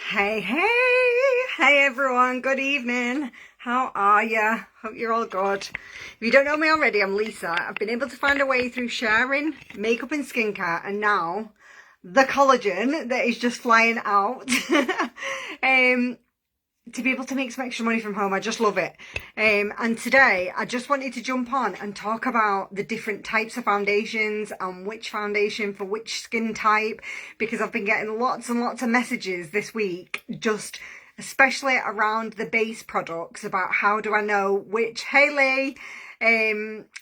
Hey everyone, good evening. How are ya? Hope you're all good. If you don't know me already, I'm Lisa. I've been able to find a way through sharing makeup and skincare, and now the collagen that is just flying out. To be able to make some extra money from home. I just love it. And today I just wanted to jump on and talk about the different types of foundations and which foundation for which skin type, because I've been getting lots and lots of messages this week, just especially around the base products, about how do I know which. Haley,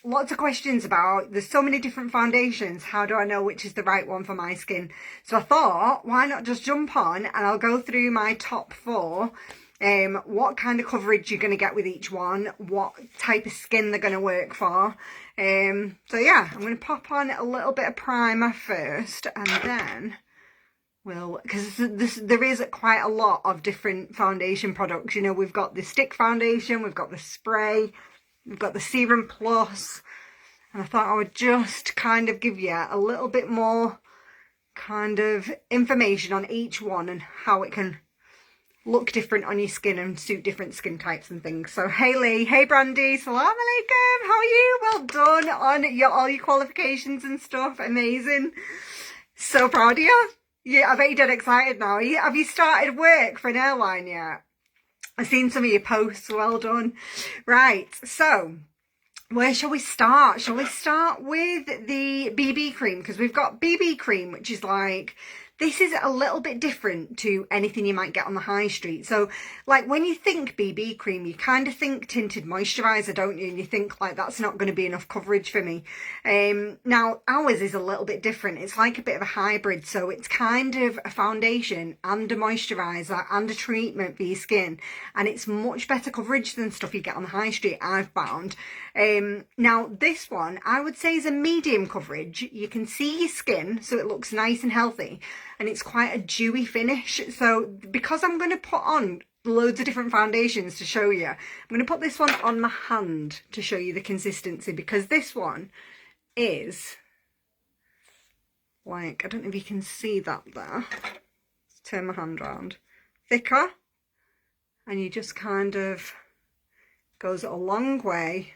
lots of questions about, there's so many different foundations, how do I know which is the right one for my skin? So I thought, why not just jump on and I'll go through my top 4, what kind of coverage you're going to get with each one, what type of skin they're going to work for. So yeah, I'm going to pop on a little bit of primer first, and then because there is quite a lot of different foundation products. You know, we've got the stick foundation, we've got the spray, we've got the Serum Plus, and I thought I would just kind of give you a little bit more kind of information on each one and how it can look different on your skin and suit different skin types and things. So Haley, hey Brandy, salam alaikum, how are you? Well done on all your qualifications and stuff, amazing. So proud of you. Yeah, I bet you're dead excited now. Have you started work for an airline yet? I've seen some of your posts, well done. Right, so where shall we start? Shall we start with the BB cream? Because we've got BB cream, which is like, this is a little bit different to anything you might get on the high street. So like when you think BB cream, you kind of think tinted moisturiser, don't you? And you think like, that's not going to be enough coverage for me. Now ours is a little bit different. It's like a bit of a hybrid. So it's kind of a foundation and a moisturiser and a treatment for your skin. And it's much better coverage than stuff you get on the high street, I've found. Now this one, I would say, is a medium coverage. You can see your skin, so it looks nice and healthy. And it's quite a dewy finish. So because I'm going to put on loads of different foundations to show you, I'm going to put this one on my hand to show you the consistency, because this one is like, I don't know if you can see that there. Let's turn my hand around. Thicker, and you just kind of, goes a long way.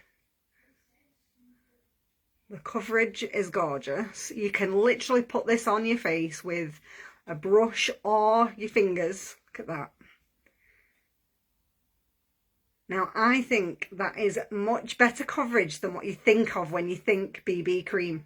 The coverage is gorgeous. You can literally put this on your face with a brush or your fingers. Look at that. Now, I think that is much better coverage than what you think of when you think BB cream.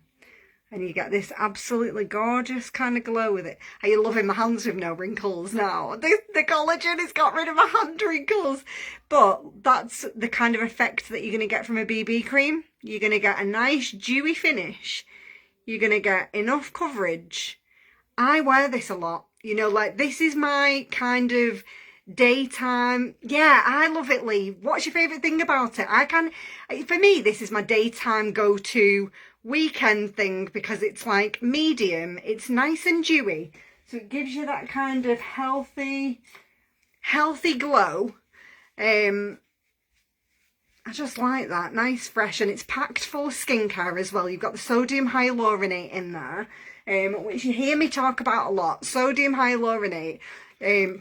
And you get this absolutely gorgeous kind of glow with it. Are you loving my hands with no wrinkles now? The collagen has got rid of my hand wrinkles. But that's the kind of effect that you're going to get from a BB cream. You're going to get a nice dewy finish. You're going to get enough coverage. I wear this a lot. You know, like, this is my kind of daytime. Yeah, I love it, Lee. What's your favourite thing about it? For me, this is my daytime go-to weekend thing, because it's like medium, it's nice and dewy, so it gives you that kind of healthy glow. I just like that, nice, fresh, and it's packed full of skincare as well. You've got the sodium hyaluronate in there, which you hear me talk about a lot. Sodium hyaluronate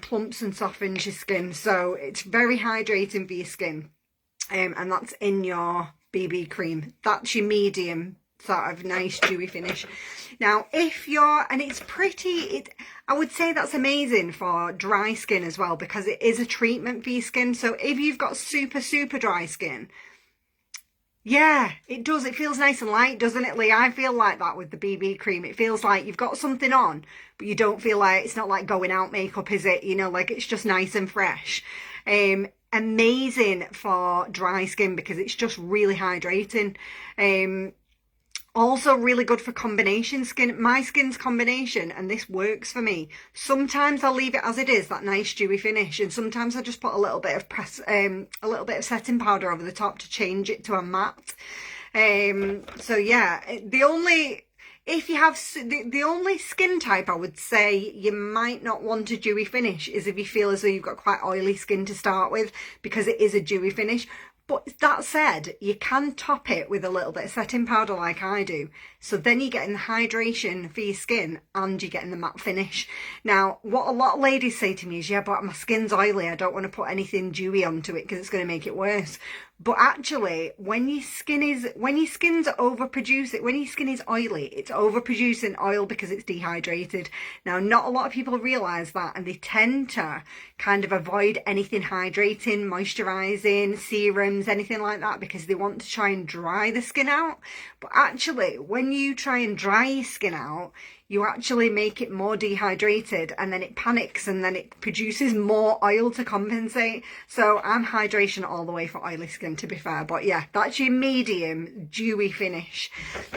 plumps and softens your skin, so it's very hydrating for your skin, and that's in your BB cream. That's your medium sort of nice dewy finish. Now if you're, and it's pretty, I would say that's amazing for dry skin as well, because it is a treatment for your skin. So if you've got super dry skin, yeah, it does, it feels nice and light, doesn't it, Lee? I feel like that with the BB cream. It feels like you've got something on, but you don't feel like, it's not like going out makeup, is it? You know, like, it's just nice and fresh. Amazing for dry skin because it's just really hydrating. Also really good for combination skin. My skin's combination, and this works for me. Sometimes I'll leave it as it is, that nice dewy finish, and sometimes I just put a little bit of setting powder over the top to change it to a matte. So yeah, the only skin type I would say you might not want a dewy finish is if you feel as though you've got quite oily skin to start with, because it is a dewy finish. But that said, you can top it with a little bit of setting powder like I do. So then you're getting the hydration for your skin and you're getting the matte finish. Now, what a lot of ladies say to me is, yeah, but my skin's oily. I don't want to put anything dewy onto it because it's going to make it worse. But actually, when your skin's overproducing, when your skin is oily, it's overproducing oil because it's dehydrated. Now, not a lot of people realise that, and they tend to kind of avoid anything hydrating, moisturising, serums, anything like that, because they want to try and dry the skin out. But actually, when you try and dry your skin out, you actually make it more dehydrated, and then it panics and then it produces more oil to compensate. So I'm hydration all the way for oily skin, to be fair. But yeah, that's your medium dewy finish.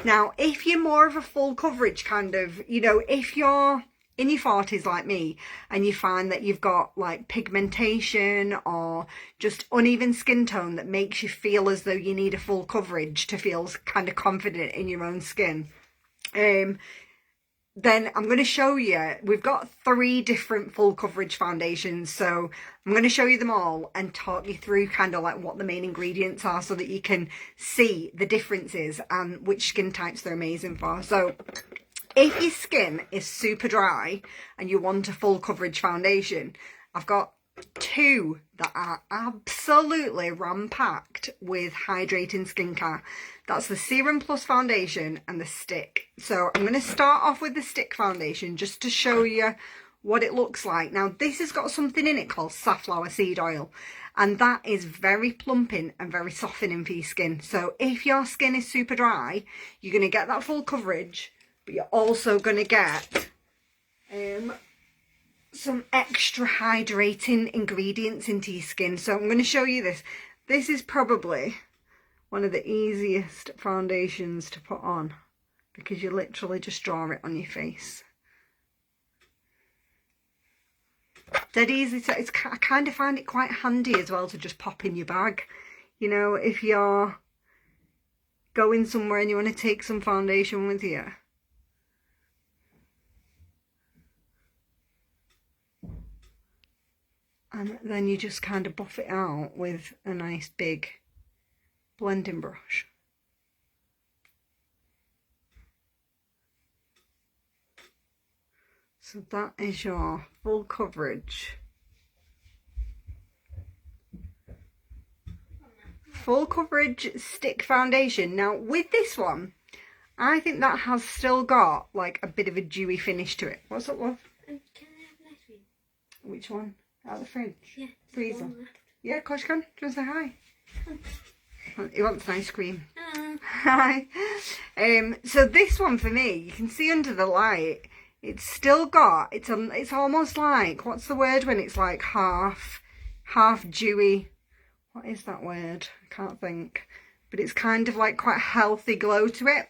Now, if you're more of a full coverage kind of, you know, if you're in your 40s like me and you find that you've got like pigmentation or just uneven skin tone that makes you feel as though you need a full coverage to feel kind of confident in your own skin, then I'm going to show you, we've got 3 different full coverage foundations, so I'm going to show you them all and talk you through kind of like what the main ingredients are so that you can see the differences and which skin types they're amazing for. So if your skin is super dry and you want a full coverage foundation, I've got 2 that are absolutely ram-packed with hydrating skincare. That's the Serum Plus foundation and the stick. So I'm going to start off with the stick foundation just to show you what it looks like. Now, this has got something in it called safflower seed oil, and that is very plumping and very softening for your skin. So if your skin is super dry, you're going to get that full coverage, but you're also going to get some extra hydrating ingredients into your skin. So I'm going to show you this. This is probably one of the easiest foundations to put on because you literally just draw it on your face. Dead easy. So I kind of find it quite handy as well to just pop in your bag. You know, if you're going somewhere and you want to take some foundation with you. And then you just kind of buff it out with a nice big blending brush. So that is your full coverage. Full coverage stick foundation. Now with this one, I think that has still got like a bit of a dewy finish to it. What's up, love? Can I have an ice cream? Which one? Out of the fridge? Yeah. Freezer? Yeah, of course you can. Do you want to say hi? He wants an ice cream. Hi. So this one for me, you can see under the light, it's still got, it's almost like, what's the word when it's like half dewy? What is that word? I can't think. But it's kind of like quite a healthy glow to it.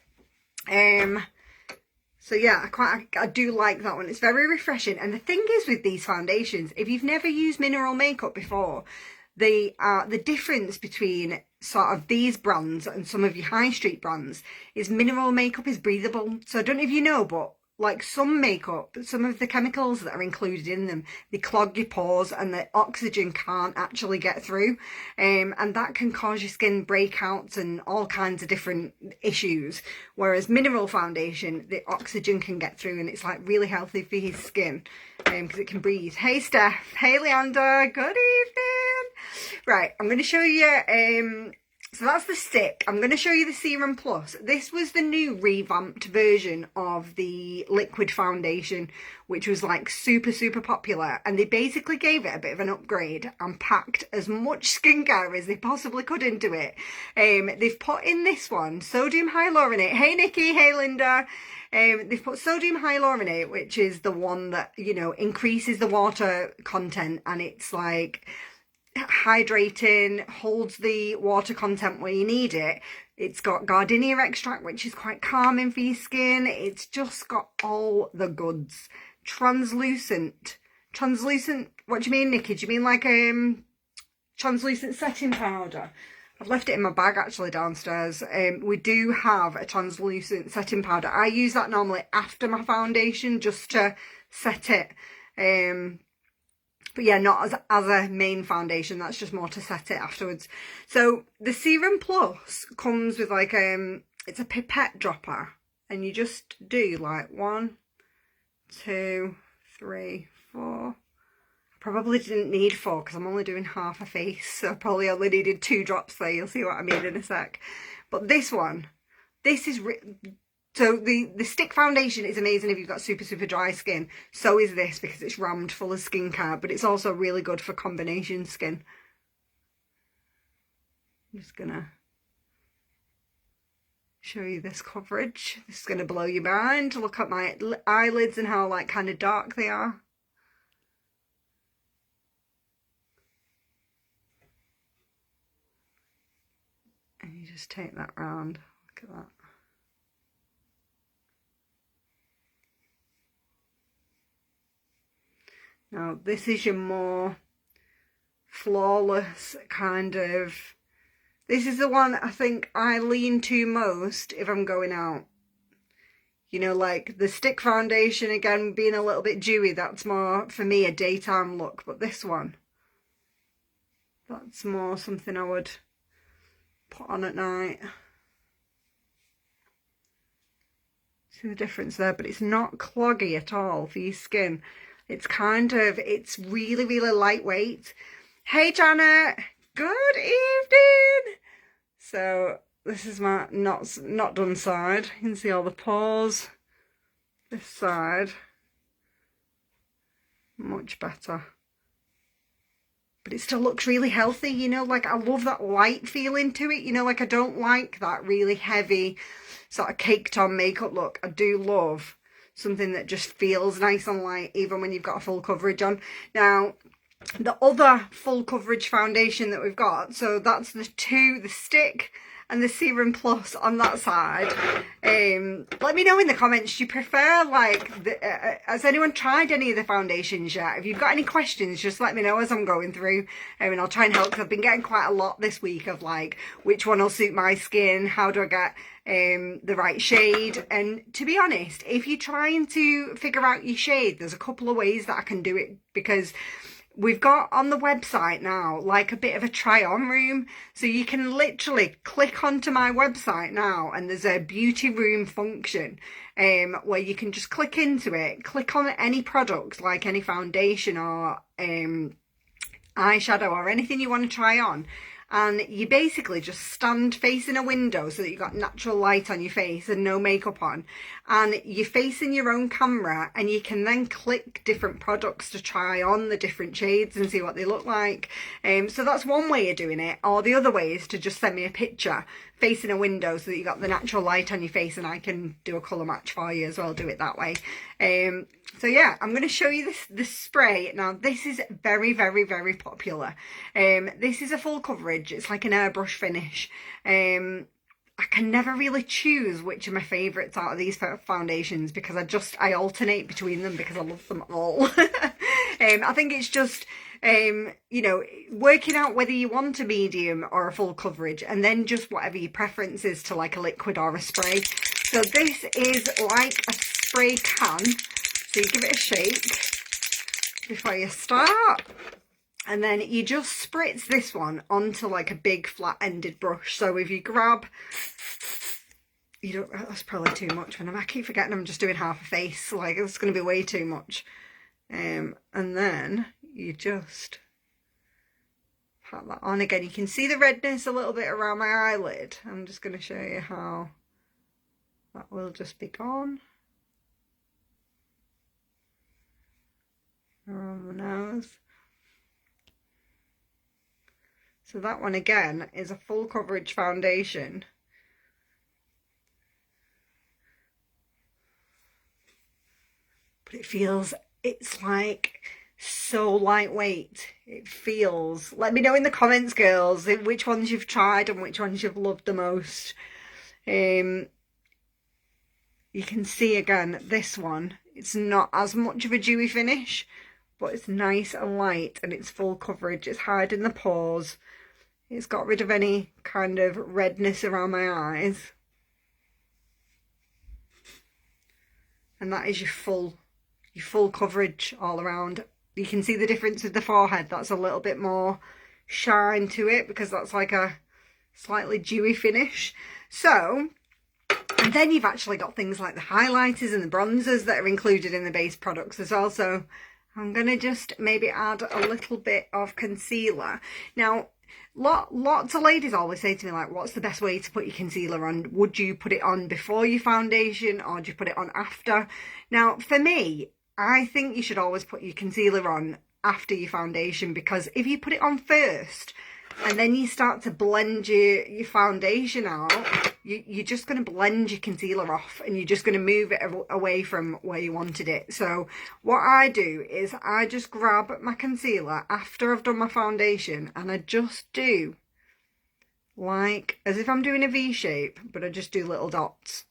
So yeah, I do like that one. It's very refreshing. And the thing is with these foundations, if you've never used mineral makeup before, the difference between sort of these brands and some of your high street brands is mineral makeup is breathable. So I don't know if you know, but like some makeup, some of the chemicals that are included in them, they clog your pores and the oxygen can't actually get through. And that can cause your skin breakouts and all kinds of different issues. Whereas mineral foundation, the oxygen can get through and it's like really healthy for your skin because it can breathe. Hey Steph, hey Leander, good evening. Right, I'm going to show you, so that's the stick. I'm going to show you the Serum Plus. This was the new revamped version of the liquid foundation, which was like super, super popular. And they basically gave it a bit of an upgrade and packed as much skincare as they possibly could into it. They've put in this one, sodium hyaluronate. Hey Nikki, hey Linda. They've put sodium hyaluronate, which is the one that, you know, increases the water content, and it's like hydrating, holds the water content where you need it. It's got gardenia extract, which is quite calming for your skin. It's just got all the goods. Translucent, what do you mean, Nikki? Do you mean like translucent setting powder? I've left it in my bag actually downstairs. We do have a translucent setting powder. I use that normally after my foundation just to set it. But yeah, not as a main foundation. That's just more to set it afterwards. So the Serum Plus comes with like it's a pipette dropper, and you just do like 1, 2, 3, 4. Probably didn't need 4 because I'm only doing half a face, so I probably only needed 2 drops there. You'll see what I mean in a sec. But this one, this is so the stick foundation is amazing if you've got super dry skin. So is this, because it's rammed full of skincare, but it's also really good for combination skin. I'm just gonna show you this coverage. This is gonna blow your mind. Look at my eyelids and how like kind of dark they are. And you just take that round. Look at that. Now this is your more flawless kind of, this is the one I think I lean to most if I'm going out. You know, like the stick foundation, again, being a little bit dewy, that's more, for me, a daytime look. But this one, that's more something I would put on at night. See the difference there? But it's not cloggy at all for your skin. It's kind of, it's really lightweight. Hey Janet, good evening. So this is my not done side. You can see all the pores. This side, much better. But it still looks really healthy, you know, like I love that light feeling to it, you know, like I don't like that really heavy sort of caked on makeup look. I do love something that just feels nice and light even when you've got a full coverage on. Now, the other full coverage foundation that we've got, so that's the stick and the Serum Plus on that side. Let me know in the comments, do you prefer like, has anyone tried any of the foundations yet? If you've got any questions, just let me know as I'm going through, and I'll try and help, because I've been getting quite a lot this week of like, which one will suit my skin, how do I get the right shade. And to be honest, if you're trying to figure out your shade, there's a couple of ways that I can do it, because we've got on the website now like a bit of a try on room, so you can literally click onto my website now and there's a beauty room function where you can just click into it, click on any product like any foundation or eyeshadow or anything you want to try on, and you basically just stand facing a window so that you've got natural light on your face and no makeup on, and you're facing your own camera, and you can then click different products to try on the different shades and see what they look like. So that's one way of doing it, or the other way is to just send me a picture facing a window so that you got the natural light on your face, and I can do a colour match for you as well, do it that way. So yeah, I'm going to show you this spray. Now this is very popular. This is a full coverage, it's like an airbrush finish. I can never really choose which are my favourites out of these foundations, because I alternate between them because I love them all. I think it's just, you know, working out whether you want a medium or a full coverage, and then just whatever your preference is to like a liquid or a spray. So this is like a spray can, so you give it a shake before you start. And then you just spritz this one onto like a big flat-ended brush. So if you grab, you don't, that's probably too much. When I keep forgetting I'm just doing half a face, like it's going to be way too much. And then you just pat that on again. You can see the redness a little bit around my eyelid. I'm just going to show you how that will just be gone. Around the nose. So that one again is a full coverage foundation. But it feels, it's like so lightweight. It feels, let me know in the comments, girls, which ones you've tried and which ones you've loved the most. You can see again, this one, it's not as much of a dewy finish, but it's nice and light, and it's full coverage. It's hiding the pores. It's got rid of any kind of redness around my eyes. And that is your full coverage all around. You can see the difference with the forehead. That's a little bit more shine to it because that's like a slightly dewy finish. So, and then you've actually got things like the highlighters and the bronzers that are included in the base products as well. So I'm going to just maybe add a little bit of concealer. Now, lots of ladies always say to me, like, what's the best way to put your concealer on? Would you put it on before your foundation or do you put it on after? Now, for me, I think you should always put your concealer on after your foundation, because if you put it on first and then you start to blend your foundation out, you're just going to blend your concealer off and you're just going to move it away from where you wanted it. So what I do is I just grab my concealer after I've done my foundation and I just do like as if I'm doing a V shape, but I just do little dots.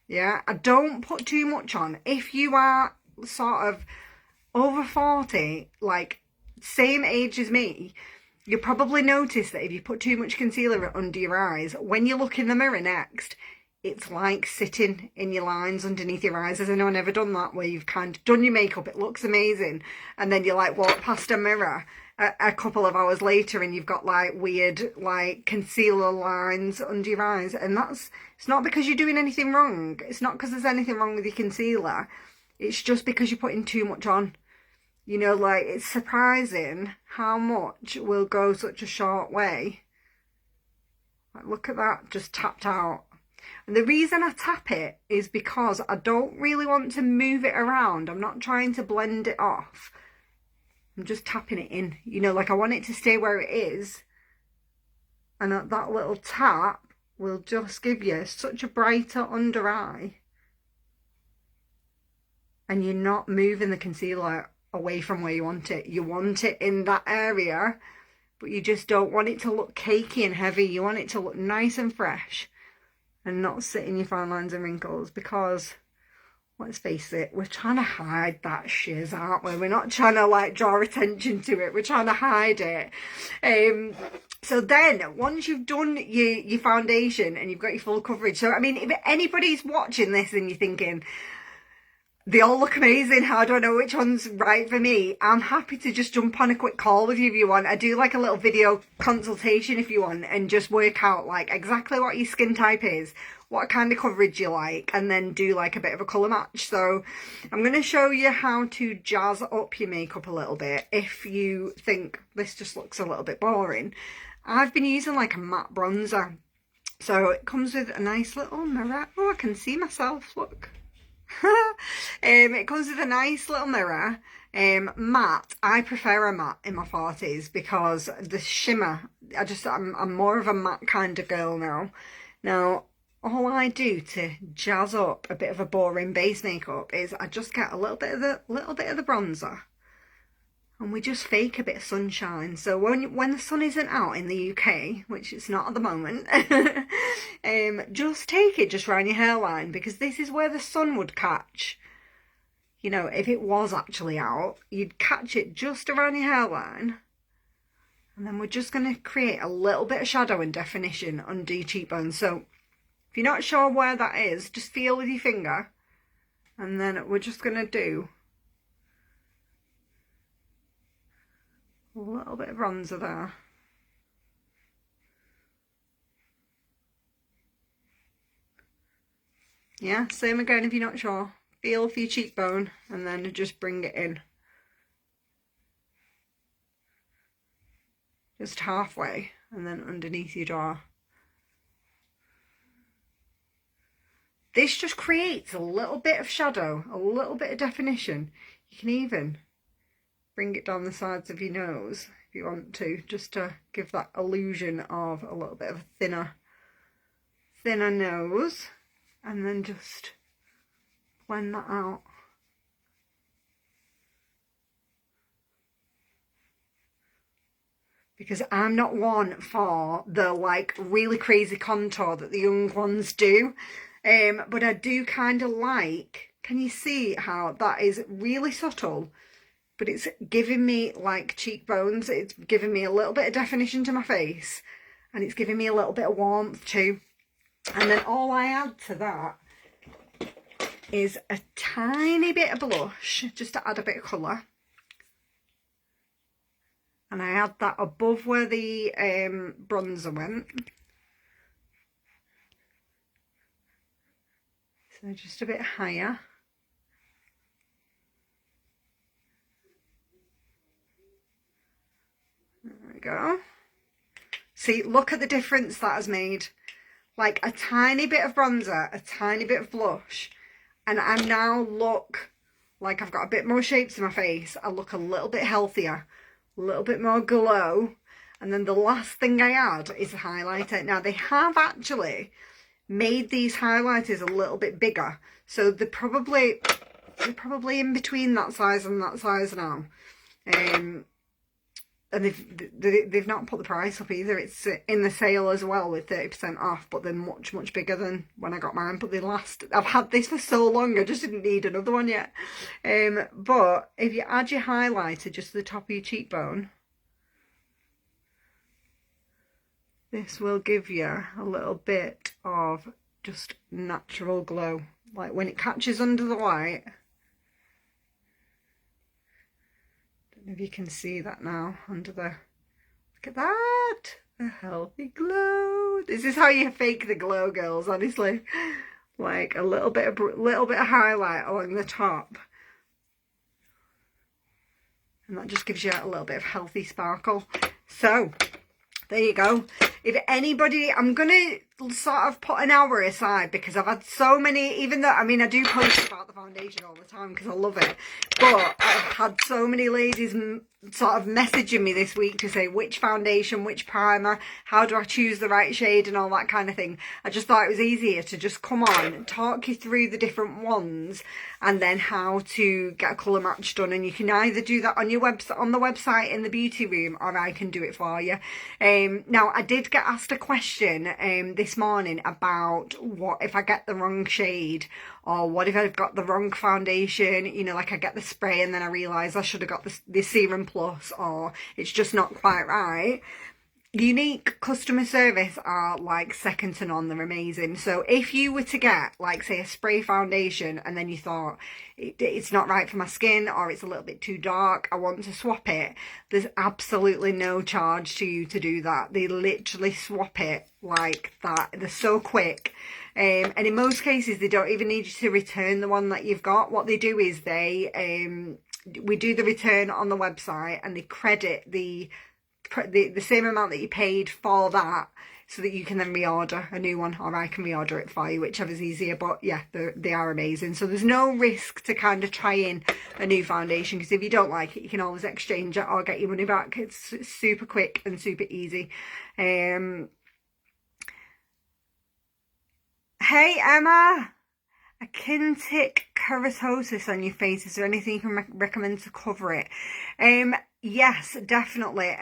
Yeah, I don't put too much on. If you are sort of over 40, like same age as me, you'll probably notice that if you put too much concealer under your eyes, when you look in the mirror next, it's like sitting in your lines underneath your eyes. Has anyone ever done that, where you've kind of done your makeup, it looks amazing, and then you like walk past a mirror a couple of hours later and you've got like weird like concealer lines under your eyes? And it's not because you're doing anything wrong. It's not because there's anything wrong with your concealer. It's just because you're putting too much on. You know, like, it's surprising how much will go such a short way. Like, look at that, just tapped out. And the reason I tap it is because I don't really want to move it around. I'm not trying to blend it off. I'm just tapping it in. You know, like, I want it to stay where it is. And that little tap will just give you such a brighter under eye. And you're not moving the concealer away from where you want it. You want it in that area, but you just don't want it to look cakey and heavy. You want it to look nice and fresh and not sit in your fine lines and wrinkles, because let's face it, we're trying to hide that shiz, aren't we? We're not trying to like draw attention to it. We're trying to hide it. So then once you've done your foundation and you've got your full coverage, so I mean, if anybody's watching this and you're thinking, they all look amazing, how do I know which one's right for me? I'm happy to just jump on a quick call with you if you want. I do like a little video consultation if you want, and just work out like exactly what your skin type is, what kind of coverage you like, and then do like a bit of a colour match. So I'm going to show you how to jazz up your makeup a little bit if you think this just looks a little bit boring. I've been using like a matte bronzer. So it comes with a nice little mirror. Oh, I can see myself, look. It comes with a nice little mirror. Matte, I prefer a matte in my 40s because the shimmer, I'm more of a matte kind of girl now. All I do to jazz up a bit of a boring base makeup is I just get a little bit of the bronzer, and we just fake a bit of sunshine. So when the sun isn't out in the UK, which it's not at the moment, just take it just around your hairline, because this is where the sun would catch. You know, if it was actually out, you'd catch it just around your hairline. And then we're just going to create a little bit of shadow and definition under your cheekbones. So if you're not sure where that is, just feel with your finger. And then we're just going to do a little bit of bronzer there. Yeah, same again if you're not sure. Feel for your cheekbone and then just bring it in. Just halfway, and then underneath your jaw. This just creates a little bit of shadow, a little bit of definition. You can even bring it down the sides of your nose if you want to, just to give that illusion of a little bit of a thinner nose, and then just blend that out. Because I'm not one for the like really crazy contour that the young ones do, but I do kind of like, can you see how that is really subtle? But it's giving me like cheekbones, it's giving me a little bit of definition to my face, and it's giving me a little bit of warmth too. And then all I add to that is a tiny bit of blush, just to add a bit of colour. And I add that above where the bronzer went. So just a bit higher. There we go. See, look at the difference that has made. Like a tiny bit of bronzer, a tiny bit of blush, and I now look like I've got a bit more shape to my face. I look a little bit healthier, a little bit more glow. And then the last thing I add is a highlighter. Now they have actually made these highlighters a little bit bigger, so they're probably in between that size and that size now. And they've not put the price up either. It's in the sale as well with 30% off, but they're much, much bigger than when I got mine. But I've had this for so long, I just didn't need another one yet. But if you add your highlighter just to the top of your cheekbone, this will give you a little bit of just natural glow. Like when it catches under the light. Don't know if you can see that now under the, look at that, a healthy glow. This is how you fake the glow, girls, honestly. Like a little bit of highlight along the top, and that just gives you a little bit of healthy sparkle. So there you go. If anybody, I'm gonna sort of put an hour aside because I've had so many, even though, I mean, I do post about the foundation all the time because I love it, but I've had so many ladies sort of messaging me this week to say which foundation, which primer, how do I choose the right shade and all that kind of thing. I just thought it was easier to just come on and talk you through the different ones and then how to get a colour match done. And you can either do that on your website, on the website in the beauty room, or I can do it for you. Now I did get asked a question this morning about what if I get the wrong shade, or what if I've got the wrong foundation, you know, like I get the spray and then I realise I should have got the Serum Plus, or it's just not quite right. Unique customer service are like second to none. They're amazing. So if you were to get like say a spray foundation and then you thought it's not right for my skin, or it's a little bit too dark, I want to swap it, there's absolutely no charge to you to do that. They literally swap it like that. They're so quick. And in most cases they don't even need you to return the one that you've got. What they do is we do the return on the website and they credit the same amount that you paid for that, so that you can then reorder a new one, or I can reorder it for you, whichever's easier. But yeah, they are amazing. So there's no risk to kind of try in a new foundation, because if you don't like it, you can always exchange it or get your money back. It's super quick and super easy. Hey Emma, actinic keratosis on your face, is there anything you can recommend to cover it? Yes, definitely.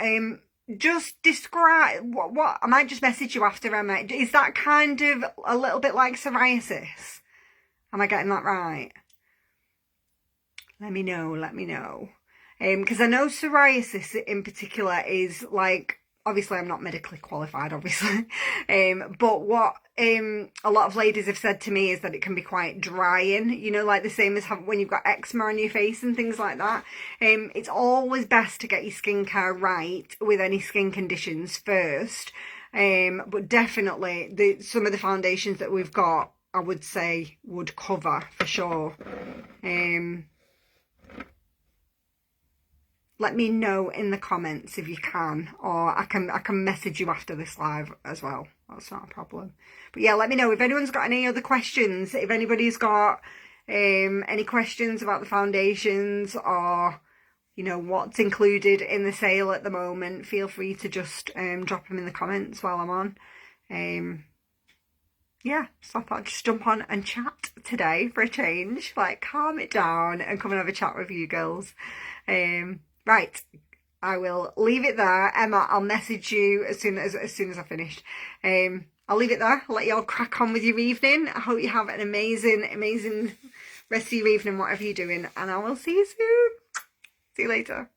Just describe what I might just message you after, Emma. Is that kind of a little bit like psoriasis? Am I getting that right? Let me know. Because I know psoriasis in particular is like, obviously I'm not medically qualified, obviously, but what a lot of ladies have said to me is that it can be quite drying, you know, like the same as when you've got eczema on your face and things like that. It's always best to get your skincare right with any skin conditions first, but definitely some of the foundations that we've got, I would say, would cover for sure. Let me know in the comments if you can, or I can message you after this live as well. That's not a problem. But yeah, let me know if anyone's got any other questions. If anybody's got any questions about the foundations, or you know what's included in the sale at the moment, feel free to just drop them in the comments while I'm on. Yeah, so I thought I'd just jump on and chat today for a change, like calm it down and come and have a chat with you girls. Right, I will leave it there. Emma, I'll message you as soon as I've finished. I'll leave it there. I'll let you all crack on with your evening. I hope you have an amazing rest of your evening, whatever you're doing, and I will see you soon. See you later.